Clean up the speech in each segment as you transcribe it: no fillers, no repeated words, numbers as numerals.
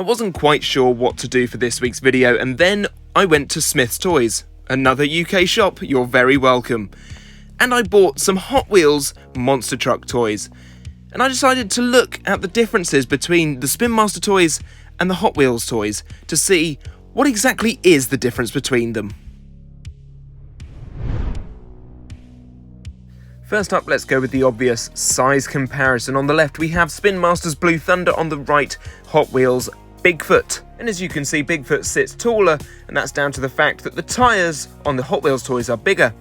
I wasn't quite sure what to do for this week's video, and then I went to Smyths Toys, another UK shop, you're very welcome. And I bought some Hot Wheels monster truck toys. And I decided to look at the differences between the Spin Master toys and the Hot Wheels toys to see what exactly is the difference between them. First up, let's go with the obvious size comparison. On the left, we have Spin Master's Blue Thunder, on the right, Hot Wheels Bigfoot. And as you can see, Bigfoot sits taller, and that's down to the fact that the tyres on the Hot Wheels toys are bigger.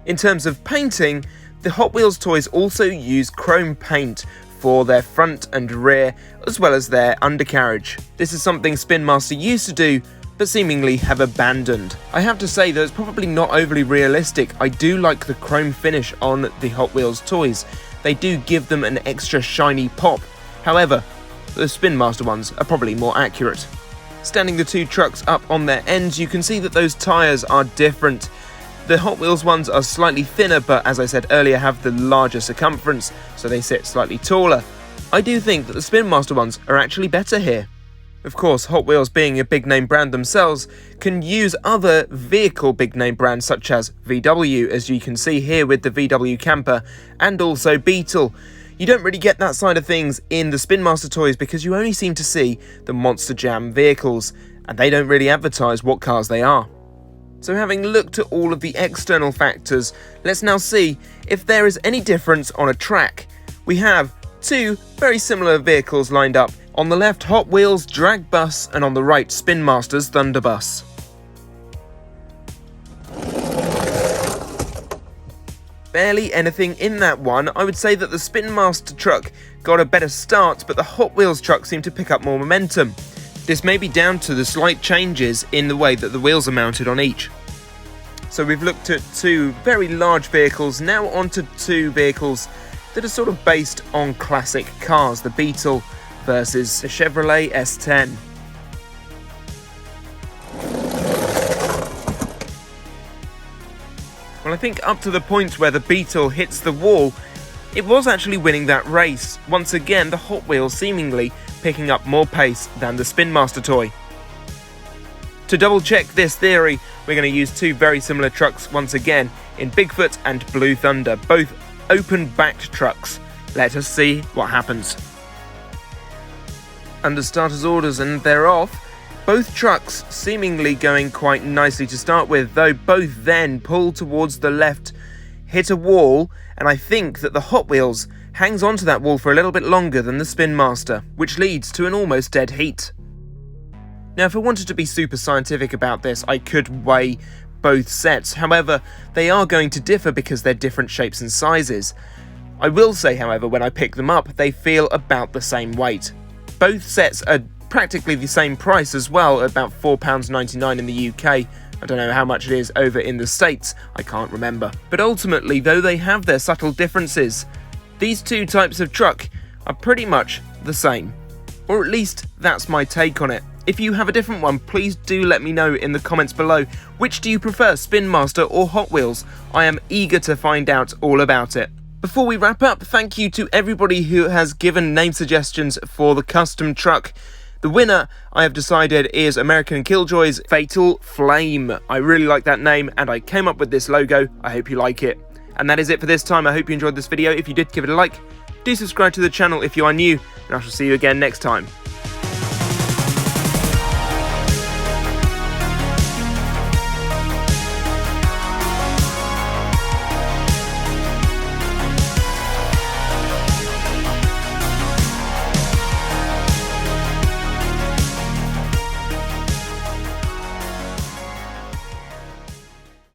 In terms of painting, the Hot Wheels toys also use chrome paint for their front and rear, as well as their undercarriage. This is something Spin Master used to do, but seemingly have abandoned. I have to say that it's probably not overly realistic. I do like the chrome finish on the Hot Wheels toys. They do give them an extra shiny pop. However, the Spin Master ones are probably more accurate. Standing the two trucks up on their ends, you can see that those tyres are different. The Hot Wheels ones are slightly thinner, but as I said earlier, have the larger circumference, so they sit slightly taller. I do think that the Spin Master ones are actually better here. Of course, Hot Wheels, being a big name brand themselves, can use other vehicle big name brands such as VW, as you can see here with the VW Camper, and also Beetle. You don't really get that side of things in the Spin Master toys because you only seem to see the Monster Jam vehicles, and they don't really advertise what cars they are. So having looked at all of the external factors, let's now see if there is any difference on a track. We have two very similar vehicles lined up. On the left, Hot Wheels Drag Bus, and on the right, Spin Master's Thunder Bus. Barely anything in that one. I would say that the Spin Master truck got a better start, but the Hot Wheels truck seemed to pick up more momentum. This may be down to the slight changes in the way that the wheels are mounted on each. So we've looked at two very large vehicles, now onto two vehicles that are sort of based on classic cars, the Beetle versus the Chevrolet S10. Well, I think up to the point where the Beetle hits the wall, it was actually winning that race. Once again, the Hot Wheels seemingly picking up more pace than the Spin Master toy. To double check this theory, we're going to use two very similar trucks once again in Bigfoot and Blue Thunder, both open-backed trucks. Let us see what happens. Under starter's orders, and they're off. Both trucks seemingly going quite nicely to start with, though both then pull towards the left, hit a wall, and I think that the Hot Wheels hangs onto that wall for a little bit longer than the Spin Master, which leads to an almost dead heat. Now, if I wanted to be super scientific about this, I could weigh both sets. However, they are going to differ because they're different shapes and sizes. I will say, however, when I pick them up, they feel about the same weight. Both sets are practically the same price as well, about £4.99 in the UK. I don't know how much it is over in the States, I can't remember. But ultimately, though they have their subtle differences, these two types of truck are pretty much the same. Or at least that's my take on it. If you have a different one, please do let me know in the comments below. Which do you prefer, Spin Master or Hot Wheels? I am eager to find out all about it. Before we wrap up, thank you to everybody who has given name suggestions for the custom truck. The winner, I have decided, is American Killjoy's Fatal Flame. I really like that name, and I came up with this logo. I hope you like it. And that is it for this time. I hope you enjoyed this video. If you did, give it a like. Do subscribe to the channel if you are new, and I shall see you again next time.